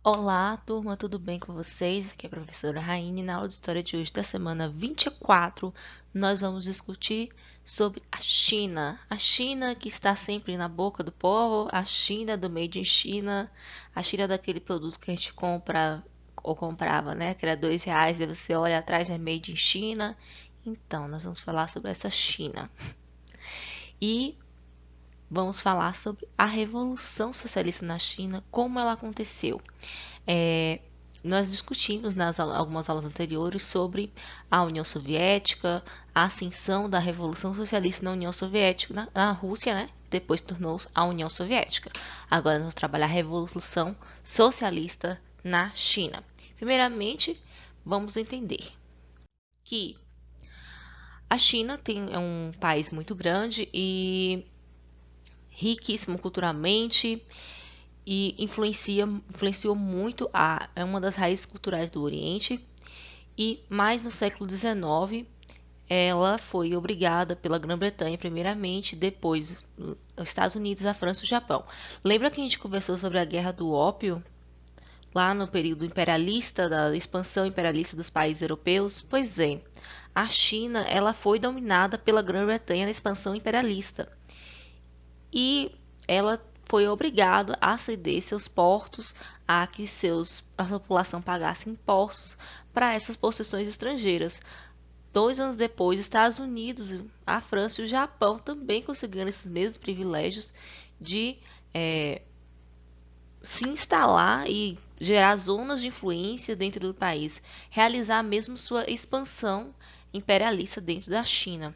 Olá, turma, tudo bem com vocês? Aqui é a professora Raine. Na aula de história de hoje, da semana 24, nós vamos discutir sobre a China. A China que está sempre na boca do povo, a China do Made in China, a China daquele produto que a gente compra ou comprava, né? Que era R$ 2, e você olha atrás, é Made in China. Então, nós vamos falar sobre essa China. E vamos falar sobre a Revolução Socialista na China, como ela aconteceu. É, nós discutimos nas algumas aulas anteriores sobre a União Soviética, a ascensão da Revolução Socialista na União Soviética, na Rússia, né? Depois tornou-se a União Soviética. Agora nós vamos trabalhar a Revolução Socialista na China. Primeiramente, vamos entender que a China é um país muito grande e riquíssimo culturalmente e influenciou muito é uma das raízes culturais do Oriente. E mais no século XIX, ela foi obrigada pela Grã-Bretanha primeiramente, depois os Estados Unidos, a França e o Japão. Lembra que a gente conversou sobre a Guerra do Ópio, lá no período imperialista, da expansão imperialista dos países europeus? Pois é, a China ela foi dominada pela Grã-Bretanha na expansão imperialista. E ela foi obrigada a ceder seus portos, a que a população pagasse impostos para essas possessões estrangeiras. 2 anos depois, Estados Unidos, a França e o Japão também conseguiram esses mesmos privilégios de se instalar e gerar zonas de influência dentro do país, realizar mesmo sua expansão imperialista dentro da China.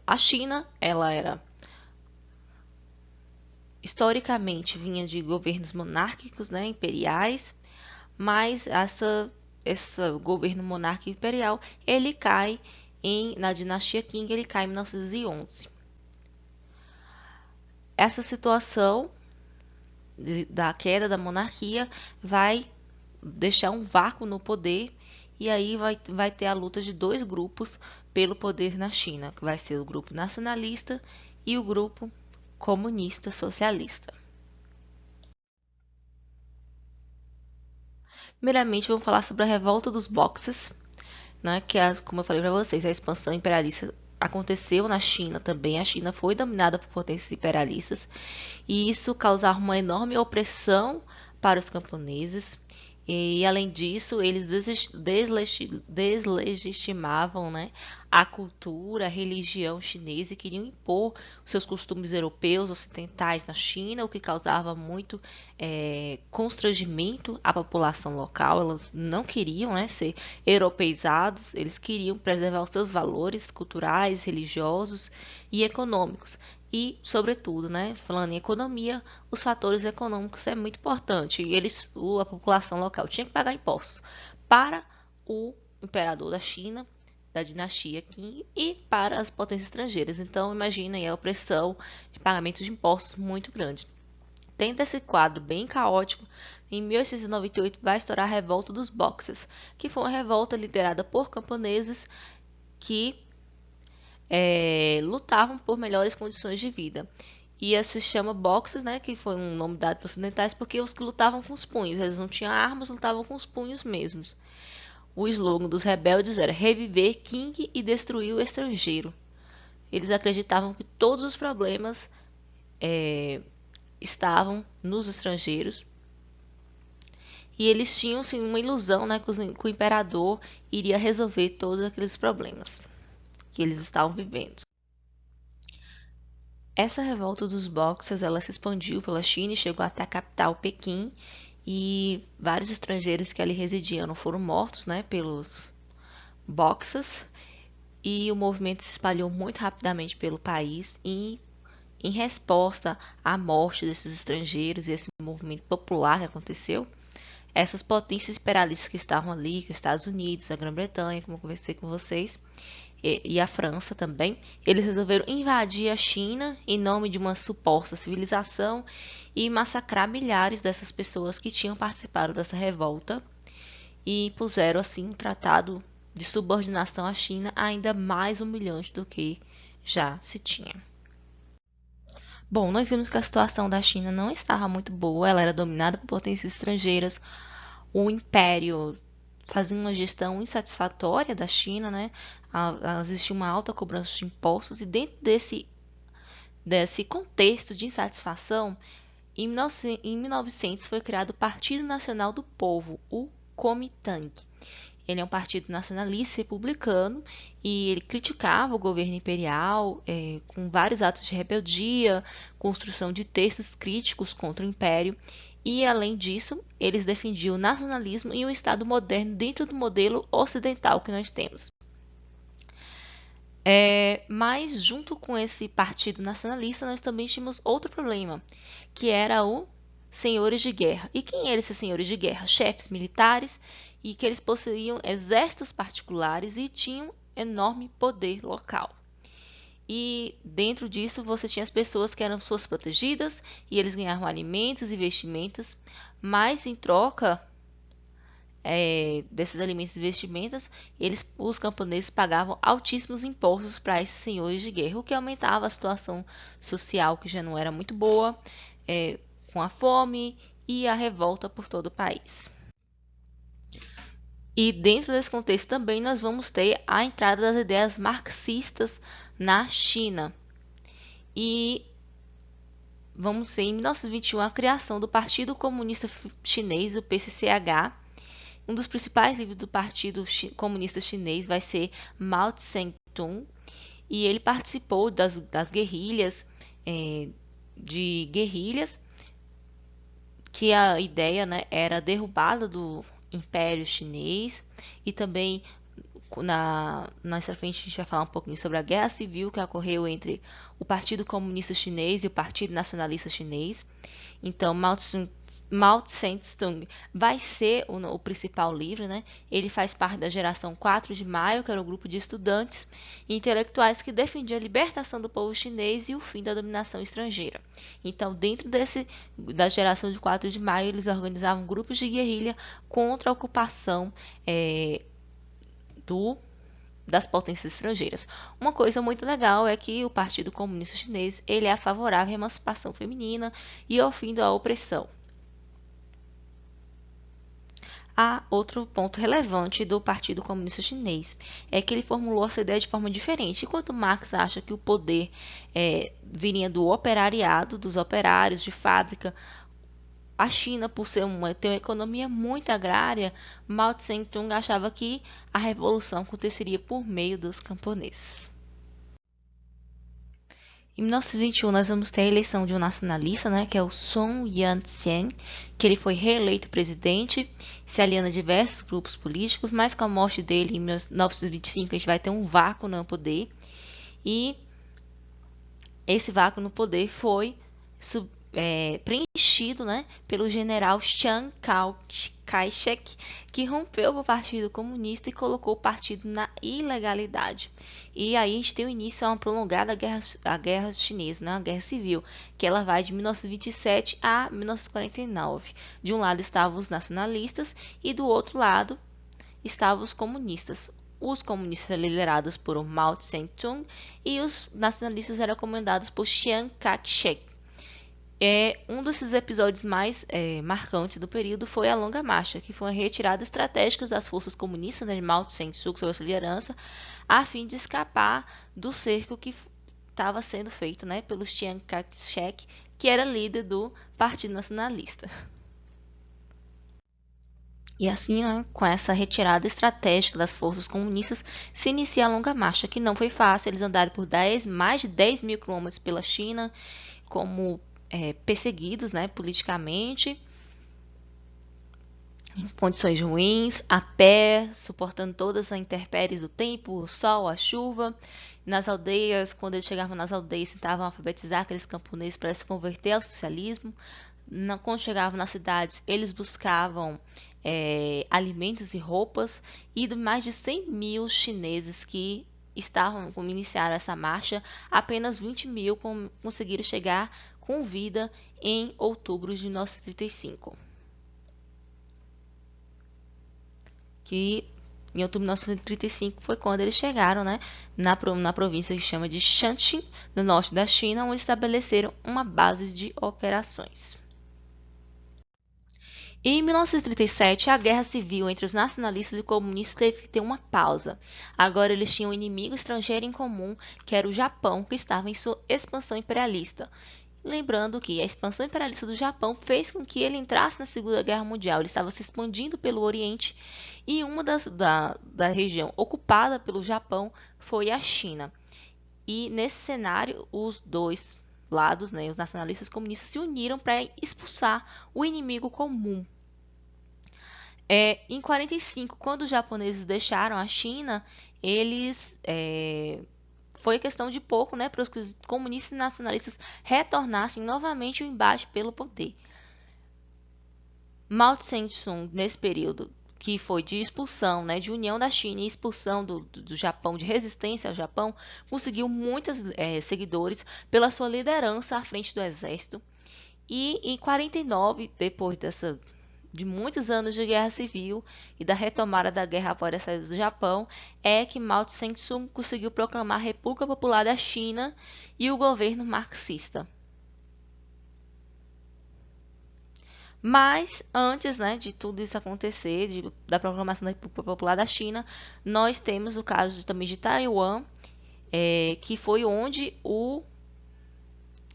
A China, ela era historicamente vinha de governos monárquicos, né, imperiais, mas esse governo monárquico imperial ele cai na dinastia Qing, ele cai em 1911. Essa situação da queda da monarquia vai deixar um vácuo no poder e aí vai ter a luta de dois grupos pelo poder na China, que vai ser o grupo nacionalista e o grupo comunista socialista. Primeiramente, vamos falar sobre a revolta dos Boxers, né, que, como eu falei para vocês, a expansão imperialista aconteceu na China também. A China foi dominada por potências imperialistas e isso causava uma enorme opressão para os camponeses. E, além disso, eles deslegitimavam, né, a cultura, a religião chinesa e queriam impor seus costumes europeus, ocidentais na China, o que causava muito constrangimento à população local. Elas não queriam, né, ser europeizados, eles queriam preservar os seus valores culturais, religiosos e econômicos. E, sobretudo, né, falando em economia, os fatores econômicos é muito importante. A população local tinha que pagar impostos para o imperador da China, da dinastia Qing, e para as potências estrangeiras. Então, imaginem a opressão de pagamento de impostos muito grande. Tendo esse quadro bem caótico, em 1898 vai estourar a Revolta dos Boxers, que foi uma revolta liderada por camponeses que lutavam por melhores condições de vida. E essa se chama boxers, né, que foi um nome dado para os ocidentais, porque os que lutavam com os punhos, eles não tinham armas, lutavam com os punhos mesmos. O slogan dos rebeldes era reviver Qing e destruir o estrangeiro. Eles acreditavam que todos os problemas estavam nos estrangeiros e eles tinham sim, uma ilusão, né, que o imperador iria resolver todos aqueles problemas que eles estavam vivendo. Essa revolta dos Boxers ela se expandiu pela China e chegou até a capital, Pequim, e vários estrangeiros que ali residiam foram mortos, né, pelos Boxers, e o movimento se espalhou muito rapidamente pelo país e em resposta à morte desses estrangeiros e esse movimento popular que aconteceu, essas potências imperialistas que estavam ali, que os Estados Unidos, a Grã-Bretanha, como eu conversei com vocês, e a França também, eles resolveram invadir a China em nome de uma suposta civilização e massacrar milhares dessas pessoas que tinham participado dessa revolta e puseram assim um tratado de subordinação à China ainda mais humilhante do que já se tinha. Bom, nós vimos que a situação da China não estava muito boa, ela era dominada por potências estrangeiras, o império fazia uma gestão insatisfatória da China, né? Existia uma alta cobrança de impostos e dentro desse contexto de insatisfação, em 1900 foi criado o Partido Nacional do Povo, o Kuomintang. Ele é um partido nacionalista republicano e ele criticava o governo imperial com vários atos de rebeldia, construção de textos críticos contra o império e, além disso, eles defendiam o nacionalismo e um Estado moderno dentro do modelo ocidental que nós temos. Mas, junto com esse partido nacionalista, nós também tínhamos outro problema, que era o senhores de guerra. E quem eram esses senhores de guerra? Chefes militares e que eles possuíam exércitos particulares e tinham enorme poder local. E dentro disso você tinha as pessoas que eram suas protegidas e eles ganhavam alimentos e vestimentas, mas em troca desses alimentos e vestimentas, os camponeses pagavam altíssimos impostos para esses senhores de guerra, o que aumentava a situação social que já não era muito boa, com a fome e a revolta por todo o país. E dentro desse contexto também nós vamos ter a entrada das ideias marxistas na China. E vamos ter em 1921 a criação do Partido Comunista Chinês, o PCCH. Um dos principais líderes do Partido Comunista Chinês vai ser Mao Tse-tung, e ele participou das guerrilhas, de guerrilhas, que a ideia, né, era a derrubada do Império Chinês e também mais pra frente a gente vai falar um pouquinho sobre a guerra civil que ocorreu entre o Partido Comunista Chinês e o Partido Nacionalista Chinês. Então, Mao Tse-tung vai ser o principal líder, né? Ele faz parte da geração 4 de maio, que era um grupo de estudantes e intelectuais que defendia a libertação do povo chinês e o fim da dominação estrangeira. Então, dentro da geração de 4 de maio, eles organizavam grupos de guerrilha contra a ocupação das potências estrangeiras. Uma coisa muito legal é que o Partido Comunista Chinês ele é favorável à emancipação feminina e ao fim da opressão. Há outro ponto relevante do Partido Comunista Chinês, é que ele formulou essa ideia de forma diferente. Enquanto Marx acha que o poder viria do operariado, dos operários de fábrica, a China, por ter uma economia muito agrária, Mao Tse-tung achava que a revolução aconteceria por meio dos camponeses. Em 1921, nós vamos ter a eleição de um nacionalista, né, que é o Sun Yat-sen, que ele foi reeleito presidente, se aliando a diversos grupos políticos, mas com a morte dele em 1925, a gente vai ter um vácuo no poder, e esse vácuo no poder foi preenchido, né, pelo general Chiang Kai-shek, que rompeu com o Partido Comunista e colocou o partido na ilegalidade. E aí a gente tem o início a uma prolongada guerra chinesa, né, uma guerra civil, que ela vai de 1927 a 1949. De um lado estavam os nacionalistas e do outro lado estavam os comunistas. Os comunistas eram liderados por Mao Tse-tung e os nacionalistas eram comandados por Chiang Kai-shek. Um desses episódios mais marcantes do período foi a Longa Marcha, que foi uma retirada estratégica das forças comunistas, né, de Mao Tse-tung sob a sua liderança, a fim de escapar do cerco que estava sendo feito, né, pelo Chiang Kai-shek, que era líder do Partido Nacionalista. E assim, né, com essa retirada estratégica das forças comunistas, se inicia a Longa Marcha, que não foi fácil. Eles andaram por mais de 10 mil quilômetros pela China, como perseguidos, né, politicamente, em condições ruins, a pé, suportando todas as intempéries do tempo, o sol, a chuva. Nas aldeias, quando eles chegavam nas aldeias, tentavam alfabetizar aqueles camponeses para se converter ao socialismo. Quando chegavam nas cidades, eles buscavam alimentos e roupas, e de mais de 100 mil chineses que estavam como iniciar essa marcha, apenas 20 mil conseguiram chegar com vida em outubro de 1935. Que Em outubro de 1935 foi quando eles chegaram, né, na província que chama de Shanxi, no norte da China, onde estabeleceram uma base de operações. E em 1937, a guerra civil entre os nacionalistas e comunistas teve que ter uma pausa. Agora eles tinham um inimigo estrangeiro em comum, que era o Japão, que estava em sua expansão imperialista. Lembrando que a expansão imperialista do Japão fez com que ele entrasse na Segunda Guerra Mundial. Ele estava se expandindo pelo Oriente e uma da região ocupada pelo Japão foi a China. E nesse cenário, os dois lados, né, os nacionalistas e os comunistas, se uniram para expulsar o inimigo comum. Em 45, quando os japoneses deixaram a China, eles foi questão de pouco, né, para os comunistas e nacionalistas retornassem novamente o embate pelo poder. Mao Tse-tung, nesse período, que foi de expulsão, né, de união da China e expulsão do Japão, de resistência ao Japão, conseguiu muitos seguidores pela sua liderança à frente do exército. E em 49, depois de muitos anos de guerra civil e da retomada da guerra após a saída do Japão, é que Mao Tse-tung conseguiu proclamar a República Popular da China e o governo marxista. Mas antes, né, de tudo isso acontecer, da proclamação da República Popular da China, nós temos o caso também de Taiwan, que foi onde o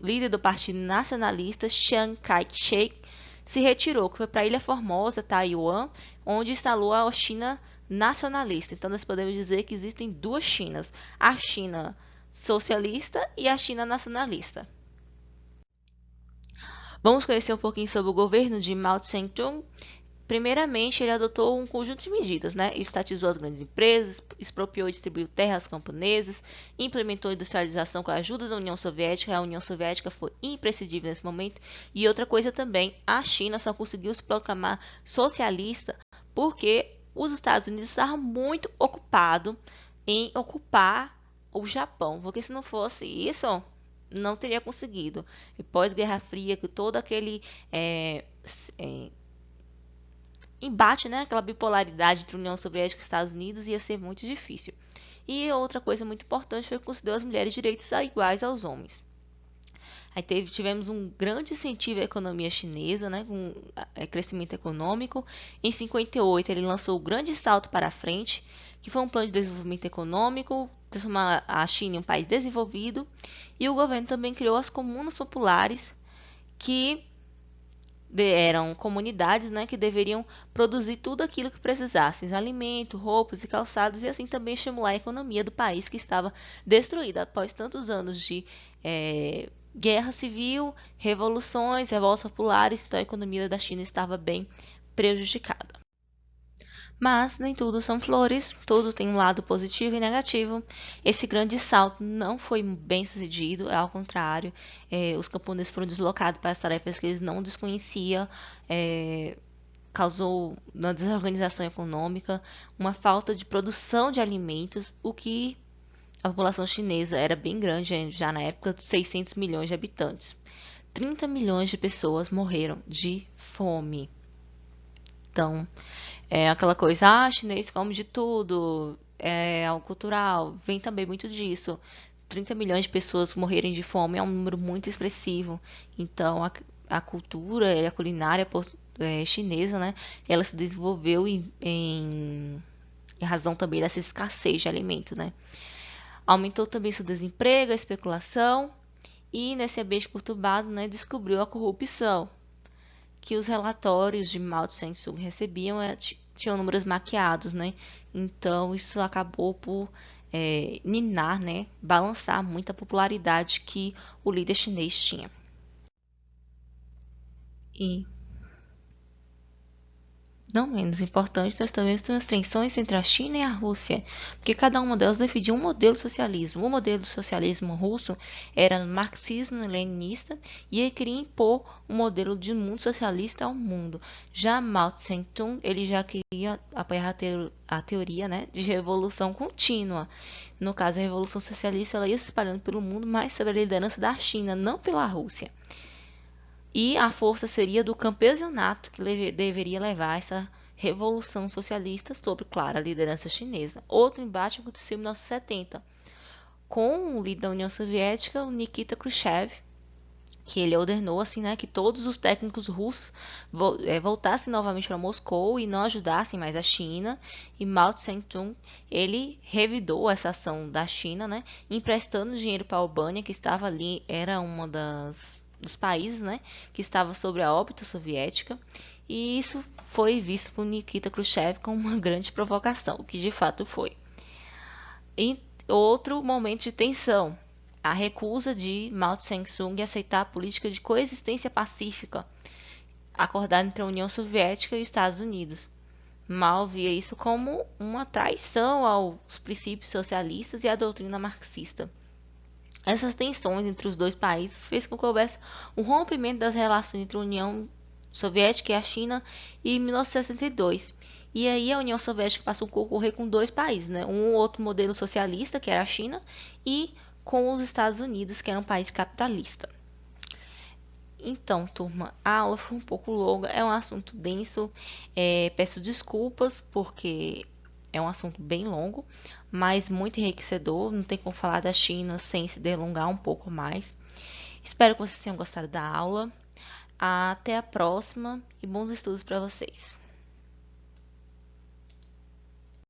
líder do Partido Nacionalista, Chiang Kai-shek, se retirou, que foi para a Ilha Formosa, Taiwan, onde instalou a China nacionalista. Então, nós podemos dizer que existem duas Chinas, a China socialista e a China nacionalista. Vamos conhecer um pouquinho sobre o governo de Mao Tse-tung. Primeiramente, ele adotou um conjunto de medidas, né? Estatizou as grandes empresas, expropriou e distribuiu terras camponesas, implementou a industrialização com a ajuda da União Soviética. A União Soviética foi imprescindível nesse momento. E outra coisa também, a China só conseguiu se proclamar socialista porque os Estados Unidos estavam muito ocupados em ocupar o Japão. Porque se não fosse isso, não teria conseguido. E pós-Guerra Fria, que todo aquele embate, né, aquela bipolaridade entre União Soviética e Estados Unidos ia ser muito difícil. E outra coisa muito importante foi que concedeu às mulheres direitos iguais aos homens. Aí tivemos um grande incentivo à economia chinesa, né, com crescimento econômico. Em 58, ele lançou o Grande Salto para a Frente, que foi um plano de desenvolvimento econômico, transformar a China em um país desenvolvido. E o governo também criou as comunas populares, que eram comunidades, né, que deveriam produzir tudo aquilo que precisassem, alimentos, roupas e calçados, e assim também estimular a economia do país que estava destruída após tantos anos de guerra civil, revoluções, revoltas populares. Então a economia da China estava bem prejudicada. Mas nem tudo são flores, tudo tem um lado positivo e negativo. Esse grande salto não foi bem sucedido, ao contrário, os camponeses foram deslocados para as tarefas que eles não desconheciam, causou uma desorganização econômica, uma falta de produção de alimentos, o que a população chinesa era bem grande, já na época, 600 milhões de habitantes. 30 milhões de pessoas morreram de fome. Então, aquela coisa, chinês come de tudo, é algo cultural, vem também muito disso. 30 milhões de pessoas morrerem de fome é um número muito expressivo. Então, a cultura e a culinária chinesa, né, ela se desenvolveu em razão também dessa escassez de alimento, né. Aumentou também o desemprego, a especulação, e nesse ambiente perturbado, né, descobriu a corrupção, que os relatórios de Mao Tse-tung recebiam tinham números maquiados, né? Então isso acabou por ninar, né? Balançar muito a popularidade que o líder chinês tinha. E não menos importante, nós também temos tensões entre a China e a Rússia, porque cada uma delas defendia um modelo de socialismo. O modelo do socialismo russo era marxismo-leninista e ele queria impor um modelo de mundo socialista ao mundo. Já Mao Tse-tung, ele já queria apoiar a teoria, né, de revolução contínua. No caso, a revolução socialista ela ia se espalhando pelo mundo, mas sob a liderança da China, não pela Rússia. E a força seria do campesinato que deveria levar essa Revolução Socialista sob clara liderança chinesa. Outro embate aconteceu em 1970, com o líder da União Soviética, o Nikita Khrushchev, que ele ordenou assim, né, que todos os técnicos russos voltassem novamente para Moscou e não ajudassem mais a China. E Mao Tse-tung, ele revidou essa ação da China, né, emprestando dinheiro para a Albânia, que estava ali, era uma dos países, né, que estava sob a órbita soviética. E isso foi visto por Nikita Khrushchev como uma grande provocação, o que de fato foi. E outro momento de tensão, a recusa de Mao Tse-tung em aceitar a política de coexistência pacífica acordada entre a União Soviética e os Estados Unidos. Mao via isso como uma traição aos princípios socialistas e à doutrina marxista. Essas tensões entre os dois países fez com que houvesse um rompimento das relações entre a União Soviética e a China em 1962. E aí a União Soviética passou a concorrer com dois países, né? Um outro modelo socialista, que era a China, e com os Estados Unidos, que era um país capitalista. Então, turma, a aula foi um pouco longa, é um assunto denso, peço desculpas porque é um assunto bem longo, mas muito enriquecedor, não tem como falar da China sem se delongar um pouco mais. Espero que vocês tenham gostado da aula. Até a próxima e bons estudos para vocês.